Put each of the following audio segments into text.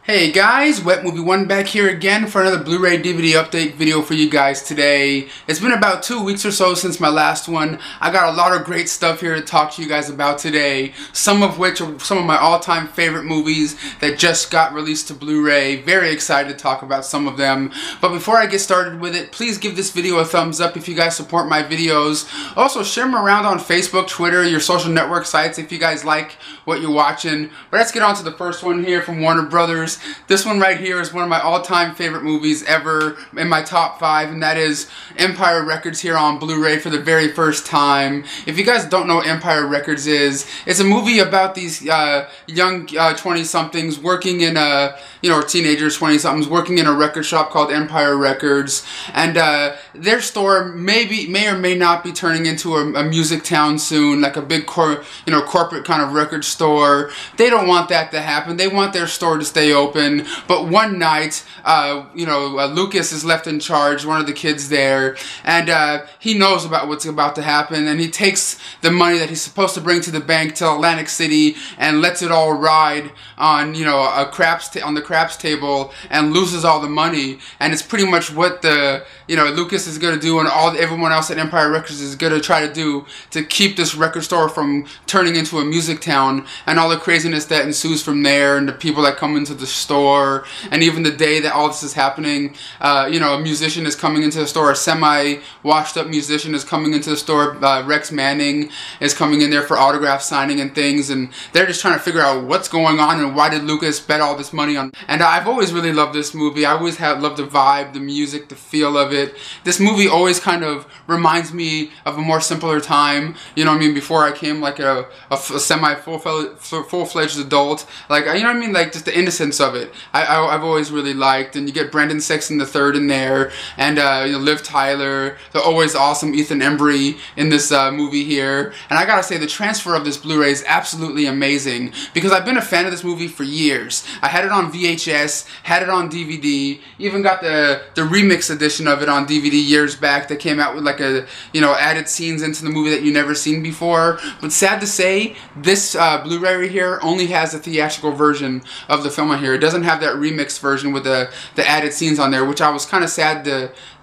Hey guys, Wet Movie 1 back here again for another Blu-ray DVD update video for you guys today. It's been about 2 weeks or so since my last one. I got a lot of great stuff here to talk to you guys about today, some of which are some of my all-time favorite movies that just got released to Blu-ray. Very excited to talk about some of them. But before I get started with it, please give this video a thumbs up if you guys support my videos. Also, share them around on Facebook, Twitter, your social network sites if you guys like what you're watching. But let's get on to the first one here from Warner Brothers. This one right here is one of my all-time favorite movies ever, in my top 5, and that is Empire Records here on Blu-ray for the very first time. If you guys don't know what Empire Records is, it's a movie about these young 20-somethings working in a, or teenagers, 20-somethings, working in a record shop called Empire Records, and their store may or may not be turning into a music town soon, like a big corporate kind of record store. They don't want that to happen. They want their store to stay open. But one night, Lucas is left in charge, one of the kids there, and he knows about what's about to happen, and he takes the money that he's supposed to bring to the bank to Atlantic City and lets it all ride on, on the craps table, and loses all the money. And it's pretty much what Lucas is going to do, and everyone else at Empire Records is going to try to do to keep this record store from turning into a music town, and all the craziness that ensues from there, and the people that come into the store, and even the day that all this is happening, a musician is coming into the store, a semi-washed up musician is coming into the store, Rex Manning is coming in there for autograph signing and things, and they're just trying to figure out what's going on and why did Lucas bet all this money on. And I've always really loved this movie. I always have loved the vibe, the music, the feel of it. This movie always kind of reminds me of a more simpler time, before I came like a full-fledged adult, like, like just the innocence of it. I've always really liked. And you get Brendan Sexton III in there, and Liv Tyler, the always awesome Ethan Embry in this movie here. And I gotta say, the transfer of this Blu-ray is absolutely amazing, because I've been a fan of this movie for years. I had it on VHS, had it on DVD, even got the remix edition of it on DVD years back that came out with like added scenes into the movie that you never seen before. But sad to say, this Blu-ray right here only has a theatrical version of the film on here. It doesn't have that remix version with the added scenes on there, which I was kind of sad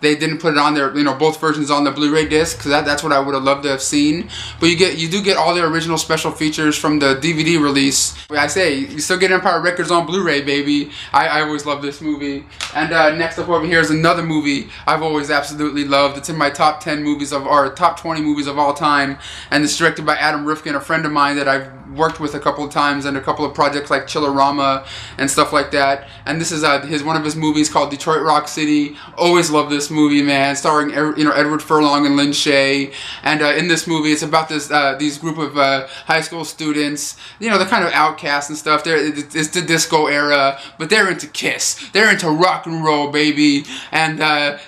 they didn't put it on there, both versions on the Blu-ray disc, because that's what I would have loved to have seen. But you do get all the original special features from the DVD release. I say, you still get Empire Records on Blu-ray, baby. I always love this movie. And next up over here is another movie I've always absolutely loved. It's in my top 10 movies or top 20 movies of all time, and it's directed by Adam Rifkin, a friend of mine that I've worked with a couple of times and a couple of projects like Chillerama and stuff like that. And this is one of his movies called Detroit Rock City. Always love this movie, man. Starring Edward Furlong and Lynn Shaye. And in this movie, it's about these group of high school students. They're kind of outcasts and stuff. It's the disco era, but they're into Kiss. They're into rock and roll, baby. And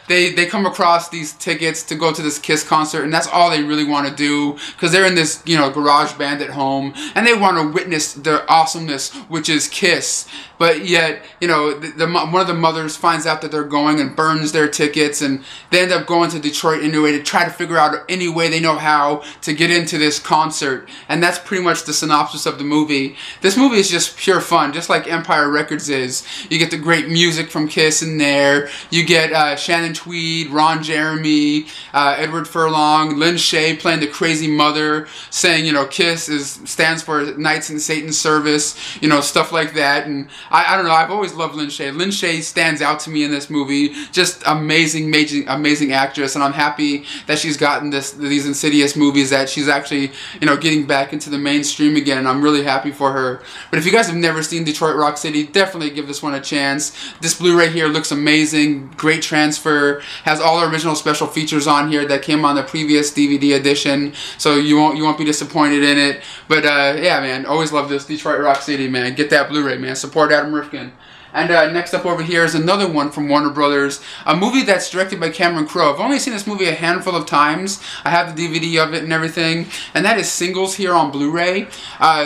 they come across these tickets to go to this Kiss concert, and that's all they really want to do, because they're in this garage band at home, and they want to witness the awesomeness, which is Kiss. But yet, one of the mothers finds out that they're going and burns their tickets, and they end up going to Detroit anyway to try to figure out any way they know how to get into this concert. And that's pretty much the synopsis of the movie. This movie is just pure fun, just like Empire Records is. You get the great music from Kiss in there. You get Shannon Tweed, Ron Jeremy, Edward Furlong, Lynn Shaye playing the crazy mother, saying, Kiss stands for Knights in Satan's Service, stuff like that. And I don't know, I've always loved Lynn Shaye. Lynn Shaye stands out to me in this movie. Just amazing actress, and I'm happy that she's gotten these Insidious movies, that she's actually, getting back into the mainstream again, and I'm really happy for her. But if you guys have never seen Detroit Rock City, definitely give this one a chance. This Blu-ray here looks amazing, great transfer, has all the original special features on here that came on the previous DVD edition, so you won't be disappointed in it. But yeah, man, always love this Detroit Rock City, man. Get that Blu-ray, man. Support Adam Rifkin. And next up over here is another one from Warner Brothers, a movie that's directed by Crowe. I've only seen this movie a handful of times. I have the DVD of it and everything, and that is Singles here on Blu-ray.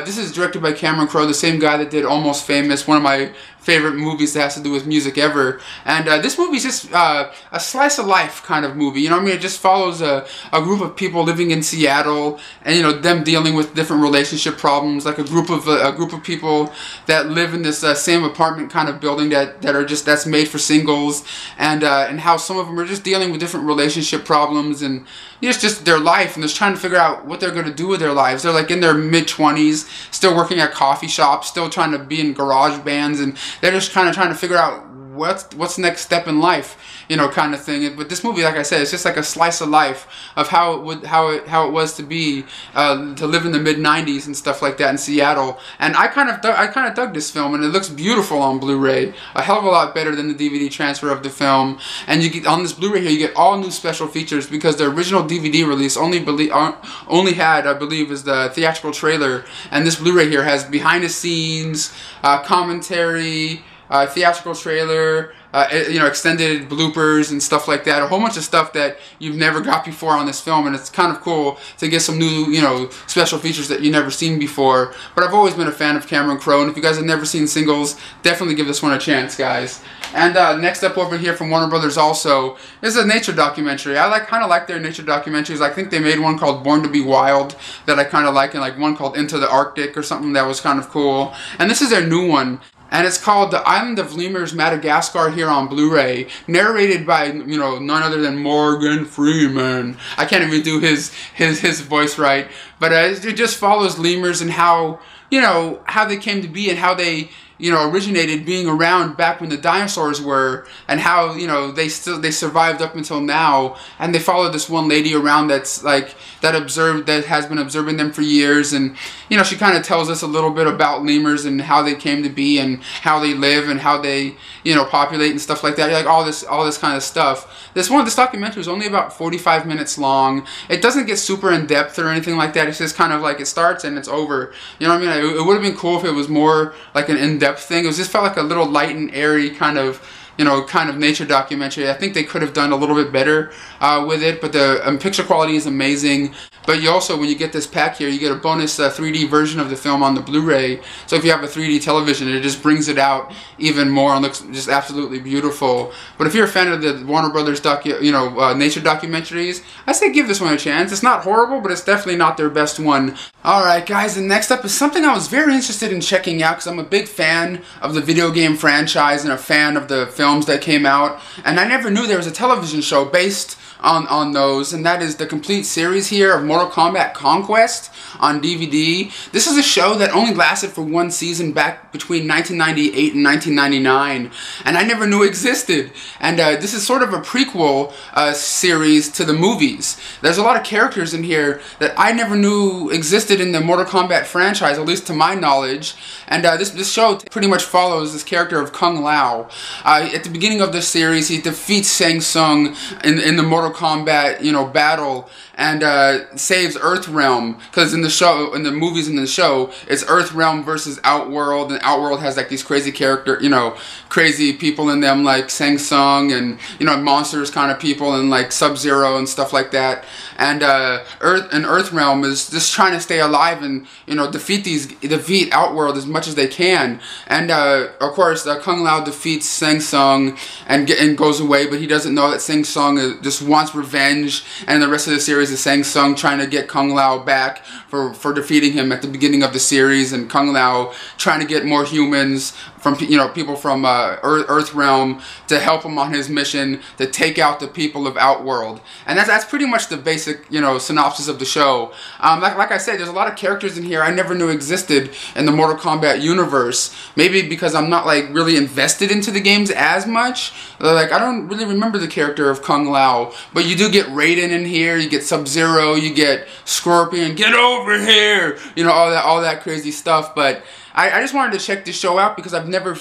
This is directed by Crowe, the same guy that did Almost Famous, one of my favorite movies that has to do with music ever. And this movie is just a slice of life kind of movie. It just follows a group of people living in Seattle, and them dealing with different relationship problems. Like a group of people that live in this same apartment kind of world building that's made for singles, and how some of them are just dealing with different relationship problems, and it's just their life, and they're trying to figure out what they're going to do with their lives. They're like in their mid-20s, still working at coffee shops, still trying to be in garage bands, and they're just kind of trying to figure out what's the next step in life, kind of thing. But this movie, like I said, it's just like a slice of life of how it was to be to live in the mid-90s and stuff like that in Seattle. And I kind of dug this film, and it looks beautiful on Blu-ray, a hell of a lot better than the DVD transfer of the film. And you get on this Blu-ray here, you get all new special features, because the original DVD release only had, I believe, is the theatrical trailer, and this Blu-ray here has behind the scenes commentary, theatrical trailer, extended bloopers and stuff like that. A whole bunch of stuff that you've never got before on this film, and it's kind of cool to get some new, special features that you've never seen before. But I've always been a fan of Cameron Crowe, and if you guys have never seen Singles, definitely give this one a chance, guys. And next up over here from Warner Brothers also is a nature documentary. I kind of like their nature documentaries. I think they made one called Born to be Wild that I kind of like, and like one called Into the Arctic or something that was kind of cool. And this is their new one. And it's called The Island of Lemurs, Madagascar, here on Blu-ray, narrated by, none other than Morgan Freeman. I can't even do his voice right, but it just follows lemurs and how, how they came to be, and how they, originated being around back when the dinosaurs were, and how, they survived up until now. And they followed this one lady around that has been observing them for years, and she kind of tells us a little bit about lemurs and how they came to be, and how they live, and how they populate and stuff like that. Like all this kind of stuff. This documentary is only about 45 minutes long. It doesn't get super in depth or anything like that. It's just kind of like it starts and it's over. You know what I mean? It would have been cool if it was more like an in-depth thing. It just felt like a little light and airy kind of nature documentary. I think they could have done a little bit better with it, but the picture quality is amazing. But you also, when you get this pack here, you get a bonus 3D version of the film on the Blu-ray. So if you have a 3D television, it just brings it out even more and looks just absolutely beautiful. But if you're a fan of the Warner Brothers nature documentaries, I say give this one a chance. It's not horrible, but it's definitely not their best one. Alright guys, and next up is something I was very interested in checking out, because I'm a big fan of the video game franchise and a fan of the films that came out, and I never knew there was a television show based on those, and that is the complete series here of Mortal Kombat Conquest on DVD. This is a show that only lasted for one season back between 1998 and 1999, and I never knew existed. And this is sort of a prequel series to the movies. There's a lot of characters in here that I never knew existed in the Mortal Kombat franchise, at least to my knowledge. And this show pretty much follows this character of Kung Lao. At the beginning of the series, he defeats Shang Tsung in the Mortal Kombat, battle, and saves Earthrealm, because in the movies and the show, it's Earthrealm versus Outworld, and Outworld has like these crazy crazy people in them, like Shang Tsung, and monsters kind of people, and like Sub-Zero and stuff like that. And Earthrealm is just trying to stay alive and defeat Outworld as much as they can. And of course, Kung Lao defeats Shang Tsung and goes away, but he doesn't know that Shang Tsung just wants revenge. And the rest of the series is Shang Tsung trying to get Kung Lao back for defeating him at the beginning of the series, and Kung Lao trying to get more humans from people from Earthrealm to help him on his mission to take out the people of Outworld. And that's pretty much the basic synopsis of the show. Like I said, there's a lot of characters in here I never knew existed in the Mortal Kombat universe. Maybe because I'm not like really invested into the games as much. Like I don't really remember the character of Kung Lao, but you do get Raiden in here. You get Sub-Zero. You get Scorpion. Get over here! All that crazy stuff. But I just wanted to check this show out because I never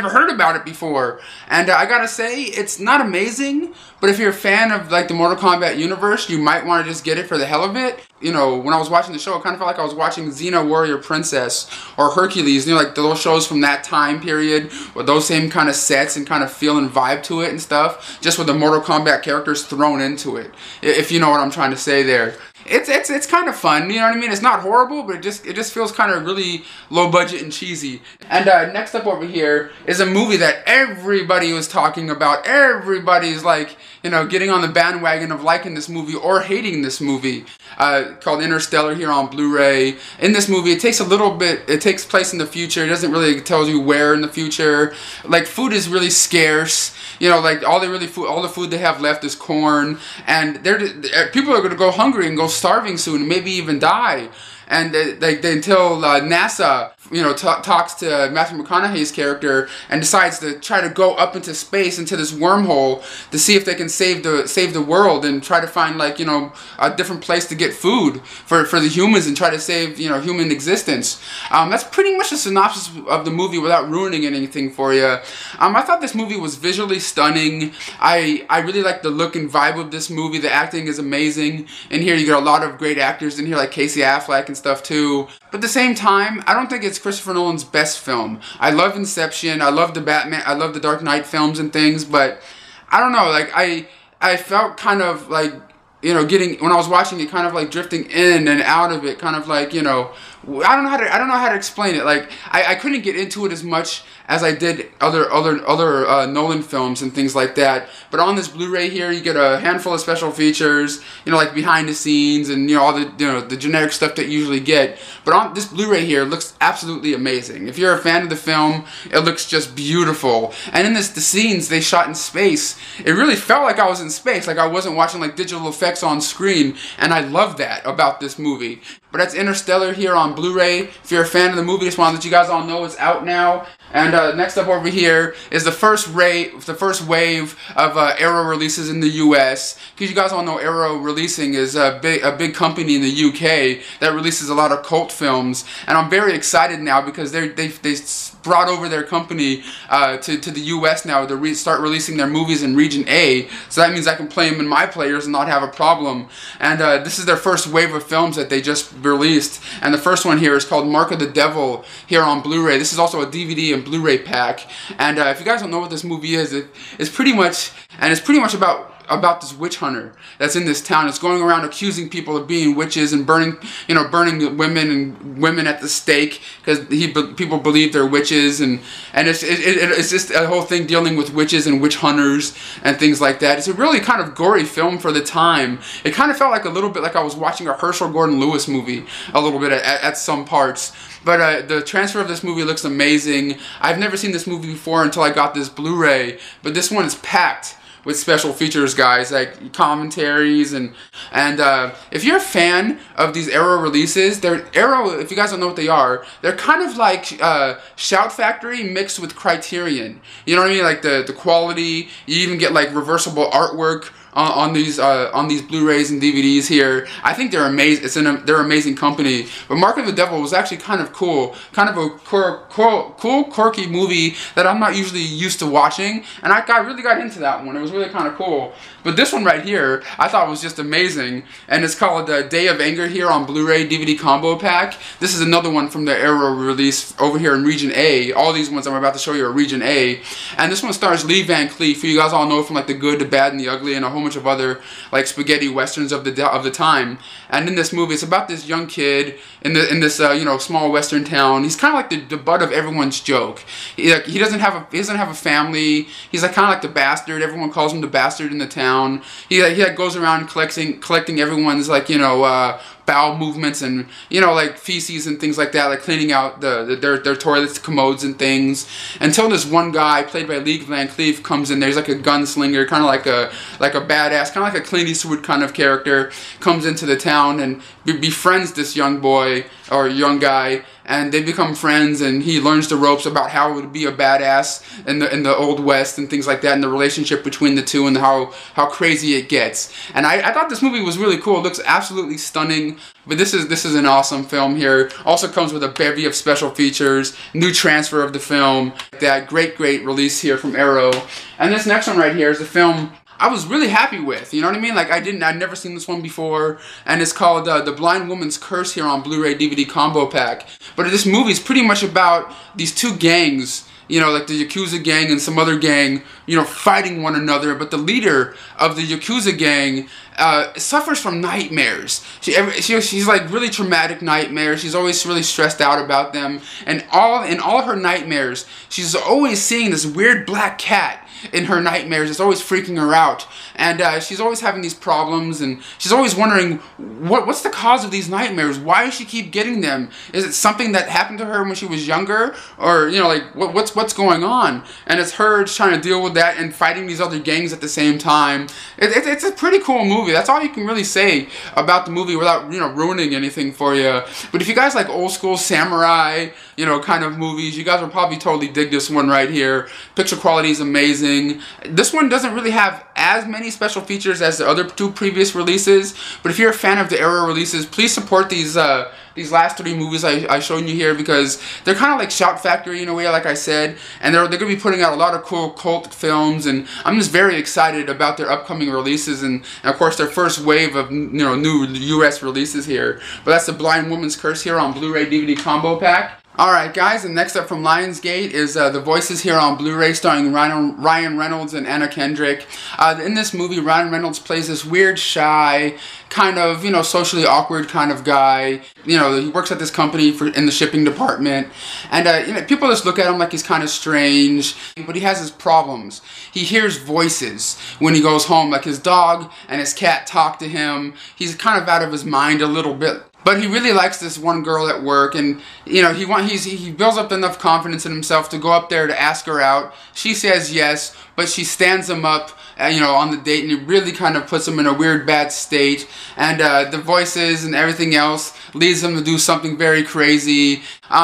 heard about it before, and I gotta say it's not amazing. But if you're a fan of like the Mortal Kombat universe, you might want to just get it for the hell of it. When I was watching the show, it kind of felt like I was watching Xena Warrior Princess or Hercules. Like those shows from that time period with those same kind of sets and kind of feel and vibe to it and stuff, just with the Mortal Kombat characters thrown into it. If you know what I'm trying to say there. it's kind of fun, you know what I mean? It's not horrible, but it just feels kind of really low budget and cheesy. And next up over here is a movie that everybody was talking about. Everybody's like, you know, getting on the bandwagon of liking this movie or hating this movie, called Interstellar here on Blu-ray. In this movie, it takes place in the future. It doesn't really tell you where in the future. Like, food is really scarce. You know, like all the food they have left is corn, and people are going to go hungry and go starving soon, and maybe even die. And until NASA, you know, talks to Matthew McConaughey's character and decides to try to go up into space, into this wormhole, to see if they can save the world and try to find, like, you know, a different place to get food for the humans and try to save, you know, human existence. That's pretty much the synopsis of the movie without ruining anything for you. I thought this movie was visually stunning. I really like the look and vibe of this movie. The acting is amazing. In here, you get a lot of great actors in here, like Casey Affleck and stuff too. But at the same time, I don't think it's Christopher Nolan's best film. I love Inception, I love the Batman, I love the Dark Knight films and things, but I don't know, like I felt kind of like, you know, when I was watching it, kind of like drifting in and out of it, kind of like, you know, I don't know how to explain it. Like, I couldn't get into it as much as I did other Nolan films and things like that. But on this Blu-ray here, you get a handful of special features, you know, like behind the scenes and, you know, all the, you know, the generic stuff that you usually get. But on this Blu-ray here, it looks absolutely amazing. If you're a fan of the film, it looks just beautiful. And in the scenes they shot in space, it really felt like I was in space, like I wasn't watching like digital effects on screen, and I love that about this movie. But that's Interstellar here on Blu-ray. If you're a fan of the movie, just want to let you guys all know it's out now. And next up over here is the first wave of Arrow releases in the U.S. Because you guys all know Arrow Releasing is a big company in the U.K. that releases a lot of cult films. And I'm very excited now because they brought over their company to the U.S. now to start releasing their movies in Region A. So that means I can play them in my players and not have a problem. And this is their first wave of films that they just released. And the first one here is called Mark of the Devil here on Blu-ray. This is also a DVD and Blu-ray pack. And if you guys don't know what this movie is, it's pretty much about this witch hunter that's in this town. It's going around accusing people of being witches and burning women at the stake because people believe they're witches, and it's just a whole thing dealing with witches and witch hunters and things like that. It's a really kind of gory film for the time. It kind of felt like a little bit like I was watching a Herschel Gordon Lewis movie a little bit at some parts. But the transfer of this movie looks amazing. I've never seen this movie before until I got this Blu-ray, but this one is packed with special features, guys, like commentaries and if you're a fan of these Arrow releases, Arrow, if you guys don't know what they are, they're kind of like Shout Factory mixed with Criterion. You know what I mean? Like the quality. You even get like reversible artwork on these Blu-rays and DVDs here. I think they're amazing. They're amazing company. But Mark of the Devil was actually kind of cool, kind of a cool, quirky movie that I'm not usually used to watching, and I really got into that one. It was really kind of cool. But this one right here, I thought was just amazing, and it's called Day of Anger here on Blu-ray DVD combo pack. This is another one from the Arrow release over here in Region A. All these ones I'm about to show you are Region A, and this one stars Lee Van Cleef, who you guys all know from like The Good, the Bad, and the Ugly, and a whole bunch of other like spaghetti westerns of the time. And in this movie, it's about this young kid in this you know, small western town. He's kind of like the butt of everyone's joke. He doesn't have a family. He's like kind of like the bastard. Everyone calls him the bastard in the town. He like goes around collecting everyone's like, you know, bowel movements and, you know, like feces and things like that, like cleaning out their toilets, commodes and things, until this one guy played by Lee Van Cleef comes in there. He's like a gunslinger, kind of like a badass, kind of like a Clint Eastwood kind of character, comes into the town and befriends this young boy or young guy, and they become friends, and he learns the ropes about how it would be a badass in the Old West and things like that, and the relationship between the two and how crazy it gets. And I thought this movie was really cool. It looks absolutely stunning. But this is an awesome film here. Also comes with a bevy of special features, new transfer of the film, that great release here from Arrow. And this next one right here is a film I was really happy with, you know what I mean? Like I'd never seen this one before, and it's called The Blind Woman's Curse here on Blu-ray DVD combo pack. But this movie is pretty much about these two gangs you know, like the Yakuza gang and some other gang, you know, fighting one another. But the leader of the Yakuza gang suffers from nightmares. She's like really traumatic nightmares. She's always really stressed out about them. And in all her nightmares, she's always seeing this weird black cat in her nightmares. It's always freaking her out. And she's always having these problems, and she's always wondering, what's the cause of these nightmares? Why does she keep getting them? Is it something that happened to her when she was younger? Or, you know, like, what's going on? And it's her just trying to deal with that and fighting these other gangs at the same time. It's a pretty cool movie. That's all you can really say about the movie without, you know, ruining anything for you. But if you guys like old school samurai, you know, kind of movies, you guys will probably totally dig this one right here. Picture quality is amazing. This one doesn't really have as many special features as the other two previous releases, but if you're a fan of the era releases, please support these last 3 movies I showed you here, because they're kind of like Shout Factory in a way, like I said, and they're going to be putting out a lot of cool cult films, and I'm just very excited about their upcoming releases, and of course their first wave of, you know, new US releases here. But that's The Blind Woman's Curse here on Blu-ray DVD combo pack. Alright guys, and next up from Lionsgate is The Voices here on Blu-ray, starring Ryan Reynolds and Anna Kendrick. In this movie, Ryan Reynolds plays this weird, shy, kind of, you know, socially awkward kind of guy. You know, he works at this company in the shipping department, and you know, people just look at him like he's kind of strange, but he has his problems. He hears voices when he goes home, like his dog and his cat talk to him. He's kind of out of his mind a little bit. But he really likes this one girl at work, and you know, he builds up enough confidence in himself to go up there to ask her out. She says yes, but she stands him up, you know, on the date, and it really kind of puts him in a weird, bad state. And the voices and everything else leads him to do something very crazy.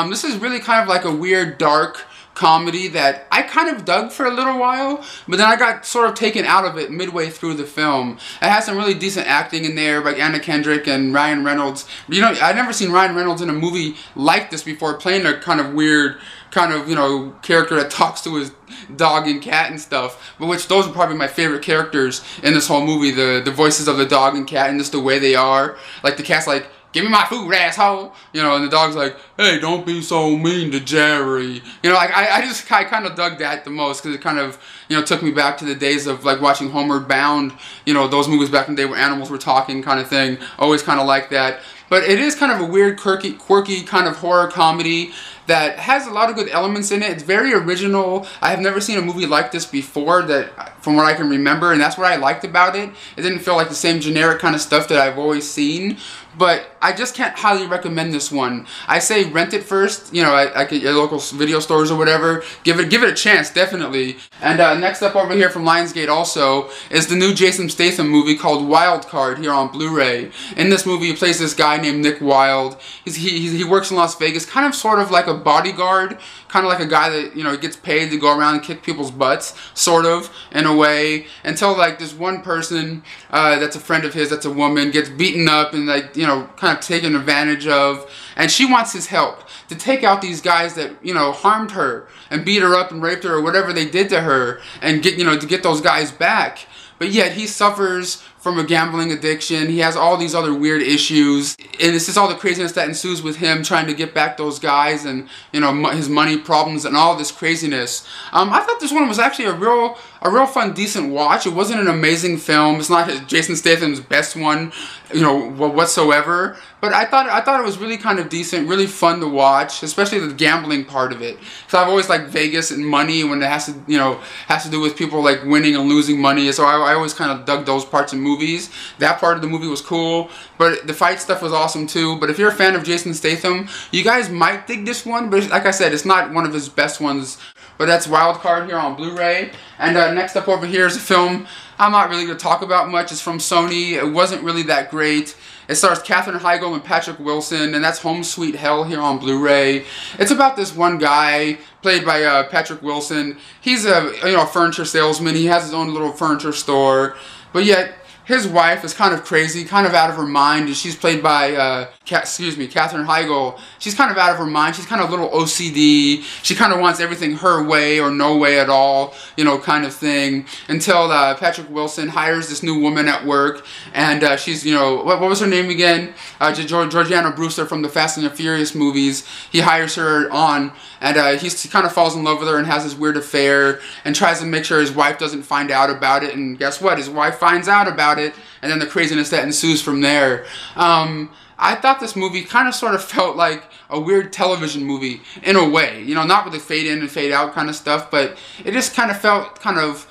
This is really kind of like a weird, dark comedy that I kind of dug for a little while, but then I got sort of taken out of it midway through the film. It has some really decent acting in there by Anna Kendrick and Ryan Reynolds. You know, I've never seen Ryan Reynolds in a movie like this before, playing a kind of weird, kind of, you know, character that talks to his dog and cat and stuff, but which those are probably my favorite characters in this whole movie, the voices of the dog and cat, and just the way they are. Like the cat's like, "Give me my food, asshole," you know, and the dog's like, "Hey, don't be so mean to Jerry." You know, like I kind of dug that the most, because it kind of, you know, took me back to the days of like watching Homeward Bound, you know, those movies back in the day where animals were talking kind of thing. Always kind of like that. But it is kind of a weird, quirky kind of horror comedy that has a lot of good elements in it. It's very original. I have never seen a movie like this before, that from what I can remember, and that's what I liked about it. It didn't feel like the same generic kind of stuff that I've always seen. But I just can't highly recommend this one. I say rent it first, you know, at your local video stores or whatever. Give it a chance, definitely. And next up over here from Lionsgate also is the new Jason Statham movie called Wild Card here on Blu-ray. In this movie, he plays this guy named Nick Wilde. He works in Las Vegas, kind of sort of like a bodyguard, kind of like a guy that, you know, gets paid to go around and kick people's butts, sort of, in a way, until like this one person that's a friend of his, that's a woman, gets beaten up and, like, you know, kind of taken advantage of, and she wants his help to take out these guys that, you know, harmed her and beat her up and raped her or whatever they did to her, and get, you know, to get those guys back. But yet he suffers from a gambling addiction. He has all these other weird issues, and it's just all the craziness that ensues with him trying to get back those guys, and, you know, his money problems and all this craziness. I thought this one was actually a real fun, decent watch. It wasn't an amazing film. It's not Jason Statham's best one, you know, whatsoever. But I thought it was really kind of decent, really fun to watch, especially the gambling part of it. Because I've always liked Vegas and money when it has to, you know, has to do with people like winning and losing money. So I always kind of dug those parts of movies. That part of the movie was cool, but the fight stuff was awesome too. But if you're a fan of Jason Statham, you guys might dig this one. But like I said, it's not one of his best ones. But that's Wild Card here on Blu-ray. And next up over here is a film I'm not really going to talk about much. It's from Sony. It wasn't really that great. It stars Katherine Heigl and Patrick Wilson, and that's Home Sweet Hell here on Blu-ray. It's about this one guy, played by Patrick Wilson. He's a furniture salesman. He has his own little furniture store, but yet his wife is kind of crazy, kind of out of her mind, and she's played by, Katherine Heigl. She's kind of out of her mind. She's kind of a little OCD. She kind of wants everything her way or no way at all, you know, kind of thing. Until Patrick Wilson hires this new woman at work, and she's, you know, what was her name again? Georgiana Brewster from the Fast and the Furious movies. He hires her on, and he kind of falls in love with her and has this weird affair, and tries to make sure his wife doesn't find out about it. And guess what? His wife finds out about it, and then the craziness that ensues from there. I thought this movie kind of sort of felt like a weird television movie in a way, you know, not with the fade in and fade out kind of stuff, but it just kind of felt kind of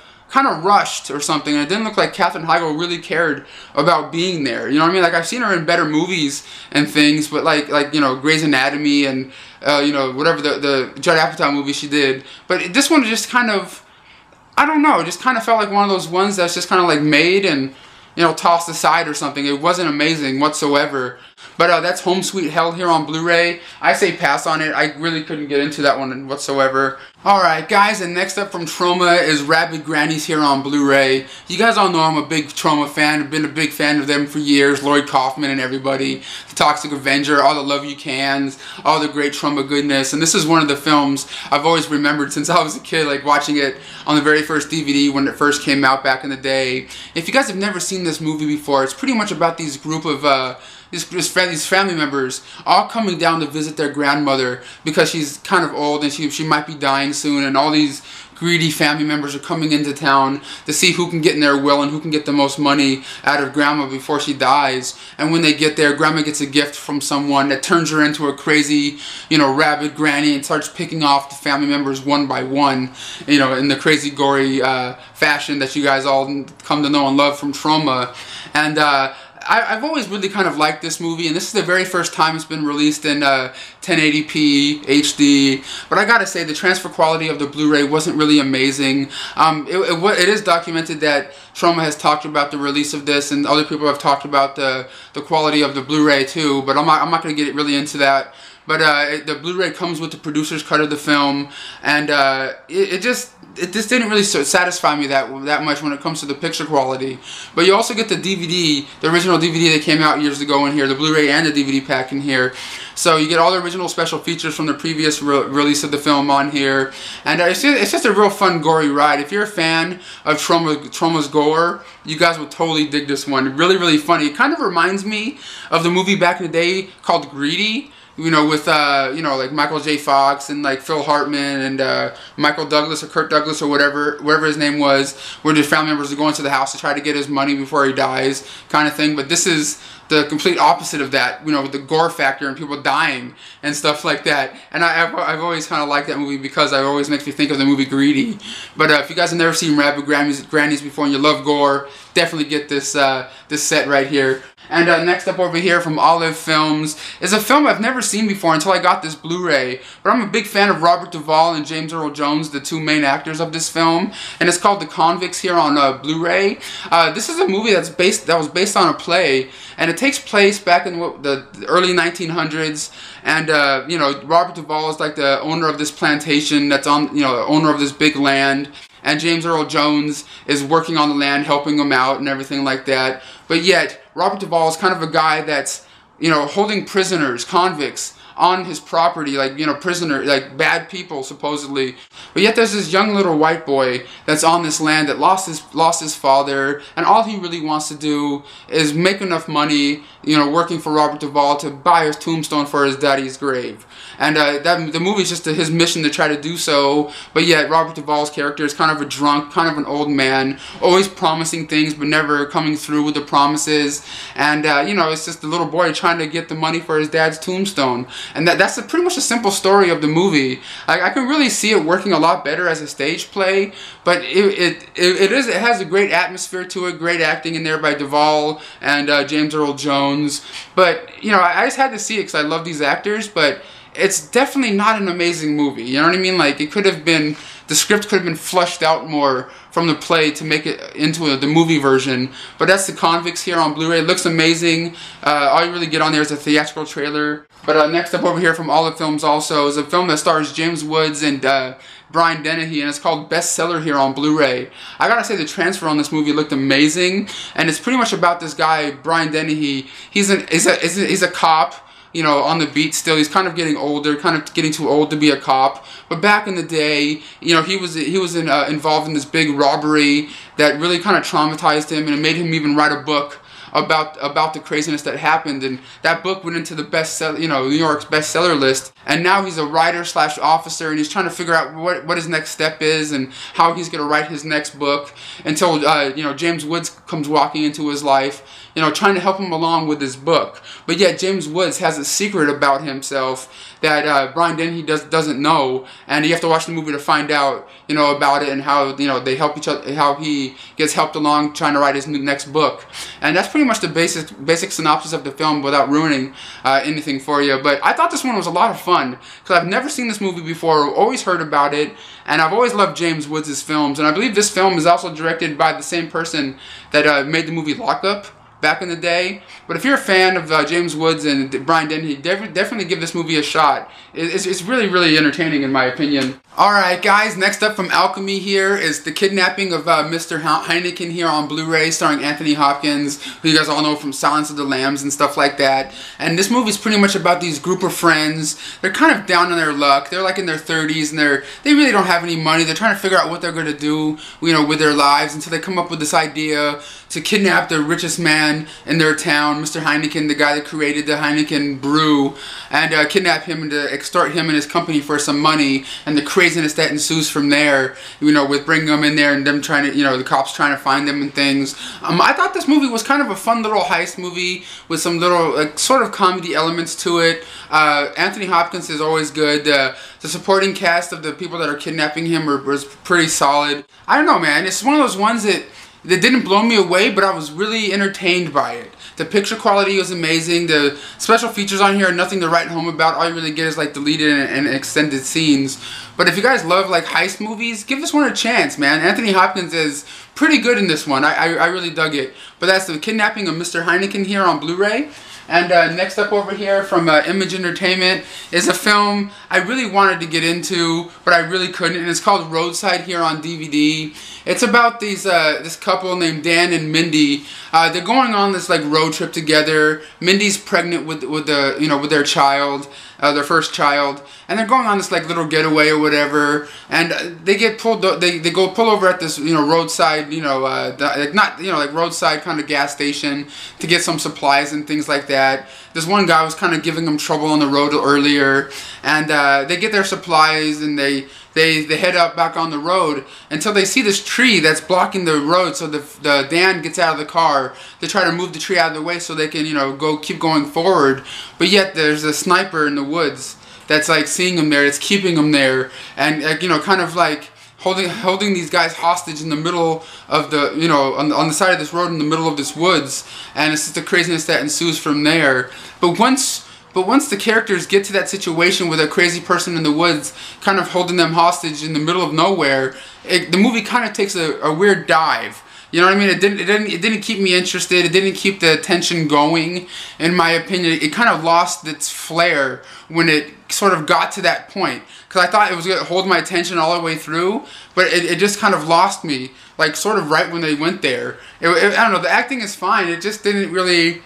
rushed or something. And it didn't look like Katherine Heigl really cared about being there. You know what I mean? Like, I've seen her in better movies and things, but like you know, Grey's Anatomy and you know, whatever the Judd Apatow movie she did. But this one just kind of, I don't know, just kind of felt like one of those ones that's just kind of like made and, you know, tossed aside or something. It wasn't amazing whatsoever. But that's Home Sweet Hell here on Blu-ray. I say pass on it. I really couldn't get into that one whatsoever. Alright guys, and next up from Troma is Rabid Grannies here on Blu-ray. You guys all know I'm a big Troma fan. I've been a big fan of them for years. Lloyd Kaufman and everybody. The Toxic Avenger, all the Love You Cans, all the great Troma goodness. And this is one of the films I've always remembered since I was a kid, like watching it on the very first DVD when it first came out back in the day. If you guys have never seen this movie before, it's pretty much about these group of these family members all coming down to visit their grandmother because she's kind of old and she might be dying soon, and all these greedy family members are coming into town to see who can get in their will and who can get the most money out of grandma before she dies. And when they get there, grandma gets a gift from someone that turns her into a crazy, you know, rabid granny and starts picking off the family members one by one, you know, in the crazy gory fashion that you guys all come to know and love from Troma. And I've always really kind of liked this movie, and this is the very first time it's been released in 1080p HD. But I gotta say, the transfer quality of the Blu-ray wasn't really amazing. It is documented that Troma has talked about the release of this, and other people have talked about the quality of the Blu-ray too. But I'm not gonna get really into that. But the Blu-ray comes with the producer's cut of the film, and it just didn't really satisfy me that much when it comes to the picture quality. But you also get the DVD, the original DVD that came out years ago in here, the Blu-ray and the DVD pack in here. So you get all the original special features from the previous release of the film on here. And it's just a real fun, gory ride. If you're a fan of Troma's gore, you guys will totally dig this one. Really, really funny. It kind of reminds me of the movie back in the day called Greedy. You know, with, you know, like Michael J. Fox and like Phil Hartman and Michael Douglas or Kirk Douglas or whatever his name was, where the family members are going to the house to try to get his money before he dies, kind of thing. But this is the complete opposite of that, you know, with the gore factor and people dying and stuff like that. And I've always kind of liked that movie because it always makes me think of the movie Greedy. But if you guys have never seen Rabid Grannies before and you love gore, definitely get this this set right here. And next up over here from Olive Films is a film I've never seen before until I got this Blu-ray. But I'm a big fan of Robert Duvall and James Earl Jones, the two main actors of this film. And it's called The Convicts here on Blu-ray. This is a movie that was based on a play. And it takes place back in the early 1900s. And, you know, Robert Duvall is like the owner of this plantation that's on, you know, the owner of this big land. And James Earl Jones is working on the land, helping him out and everything like that. But yet, Robert Duvall is kind of a guy that's, you know, holding prisoners, convicts, on his property, like, you know, like bad people supposedly. But yet there's this young little white boy that's on this land that lost his father, and all he really wants to do is make enough money, you know, working for Robert Duvall to buy his tombstone for his daddy's grave. And the movie's just his mission to try to do so, but yet Robert Duvall's character is kind of a drunk, kind of an old man, always promising things but never coming through with the promises. And, you know, it's just the little boy trying to get the money for his dad's tombstone. And that's pretty much a simple story of the movie. I can really see it working a lot better as a stage play, but it has a great atmosphere to it, great acting in there by Duvall and James Earl Jones. But, you know, I just had to see it because I love these actors, but it's definitely not an amazing movie. You know what I mean? Like, it could have been the script could have been fleshed out more from the play to make it into the movie version. But that's The Convicts here on Blu-ray. It looks amazing. All you really get on there is a theatrical trailer. But next up over here from Olive Films also is a film that stars James Woods and Brian Dennehy, and it's called Bestseller here on Blu-ray. I gotta say the transfer on this movie looked amazing, and it's pretty much about this guy, Brian Dennehy. He's a cop, you know, on the beat still. He's kind of getting older, kind of getting too old to be a cop. But back in the day, you know, he was involved in this big robbery that really kind of traumatized him, and it made him even write a book about the craziness that happened, and that book went into the bestseller, you know, New York's bestseller list. And now he's a writer slash officer, and he's trying to figure out what his next step is and how he's gonna write his next book until you know, James Woods comes walking into his life, you know, trying to help him along with his book. But yet James Woods has a secret about himself that Brian Dennehy doesn't know, and you have to watch the movie to find out, you know, about it and how, you know, they help each other, how he gets helped along trying to write his next book. And that's pretty much the basic synopsis of the film without ruining anything for you. But I thought this one was a lot of fun because I've never seen this movie before, always heard about it, and I've always loved James Woods' films. And I believe this film is also directed by the same person that made the movie Lockup back in the day. But if you're a fan of James Woods and Brian Dennehy, definitely give this movie a shot. It's really, really entertaining in my opinion. Alright guys, next up from Alchemy here is The Kidnapping of Mr. Heineken here on Blu-ray, starring Anthony Hopkins, who you guys all know from Silence of the Lambs and stuff like that. And this movie is pretty much about these group of friends. They're kind of down on their luck. They're like in their 30s and they really don't have any money. They're trying to figure out what they're going to do, you know, with their lives, until they come up with this idea to kidnap the richest man in their town, Mr. Heineken, the guy that created the Heineken brew, and kidnap him and to extort him and his company for some money, and the craziness that ensues from there, you know, with bringing them in there and them trying to, you know, the cops trying to find them and things. I thought this movie was kind of a fun little heist movie with some little sort of comedy elements to it. Anthony Hopkins is always good. The supporting cast of the people that are kidnapping him was pretty solid. I don't know, man. It's one of those ones that didn't blow me away, but I was really entertained by it. The picture quality was amazing. The special features on here are nothing to write home about. All you really get is like deleted and extended scenes. But if you guys love like heist movies, give this one a chance, man. Anthony Hopkins is pretty good in this one. I really dug it. But that's The Kidnapping of Mr. Heineken here on Blu-ray. And next up over here from Image Entertainment is a film I really wanted to get into, but I really couldn't, and it's called Roadside here on DVD. It's about these this couple named Dan and Mindy. They're going on this like road trip together. Mindy's pregnant with the, you know, with their child, their first child, and they're going on this like little getaway or whatever. And they get pulled. They go pull over at this, you know, roadside, you know, not, you know, like roadside kind of gas station to get some supplies and things like that. This one guy was kind of giving them trouble on the road earlier, and they get their supplies and they head up back on the road until they see this tree that's blocking the road. So the Dan gets out of the car to try to move the tree out of the way so they can, you know, keep going forward. But yet there's a sniper in the woods that's like seeing them there. It's keeping them there, and you know, kind of like holding these guys hostage in the middle of the, you know, on the side of this road in the middle of this woods. And it's just the craziness that ensues from there. But once the characters get to that situation with a crazy person in the woods kind of holding them hostage in the middle of nowhere, the movie kind of takes a weird dive. You know what I mean? It didn't keep me interested. It didn't keep the tension going, in my opinion. It kind of lost its flair when it sort of got to that point. Because I thought it was going to hold my attention all the way through, but it just kind of lost me, like sort of right when they went there. I don't know, the acting is fine. It just didn't really,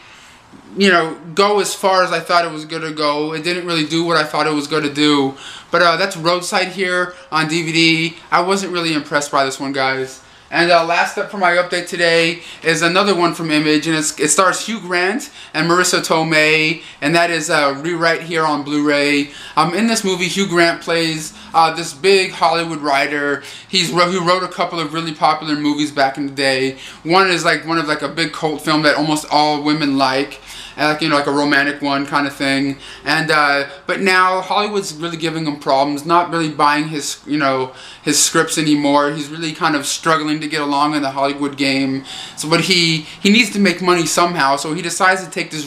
you know, go as far as I thought it was going to go. It didn't really do what I thought it was going to do. But that's Roadside here on DVD. I wasn't really impressed by this one, guys. And last up for my update today is another one from Image, and it stars Hugh Grant and Marissa Tomei, and that is Rewrite here on Blu-ray. In this movie, Hugh Grant plays this big Hollywood writer. He wrote a couple of really popular movies back in the day. One is like one of like a big cult film that almost all women like. Like, you know, like a romantic one kind of thing. And but now Hollywood's really giving him problems, not really buying his, you know, his scripts anymore. He's really kind of struggling to get along in the Hollywood game. So, but he needs to make money somehow. So he decides to take this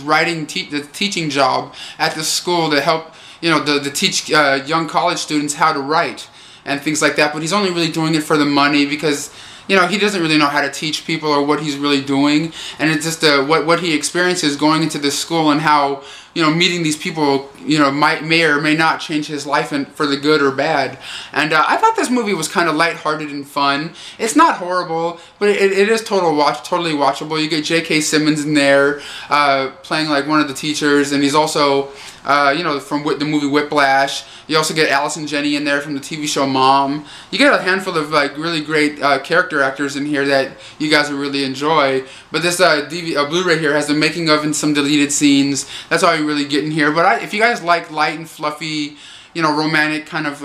teaching job at the school to help, you know, to teach young college students how to write. and things like that, but he's only really doing it for the money because, you know, he doesn't really know how to teach people or what he's really doing, and it's just what he experiences going into this school and how, you know, meeting these people, you know, may or may not change his life for the good or bad. And I thought this movie was kind of lighthearted and fun. It's not horrible, but it is totally watchable. You get J.K. Simmons in there playing like one of the teachers, and he's also, you know, from the movie Whiplash. You also get Allison Janney in there from the TV show Mom. You get a handful of like really great character actors in here that you guys will really enjoy. But this Blu-ray here has the making of and some deleted scenes. That's all you really get in here. But if you guys like light and fluffy, you know, romantic kind of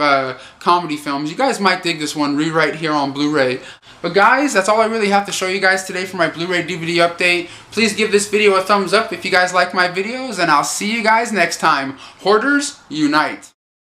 comedy films, you guys might dig this one right here on Blu-ray. But guys, that's all I really have to show you guys today for my Blu-ray DVD update. Please give this video a thumbs up if you guys like my videos, and I'll see you guys next time. Hoarders, unite!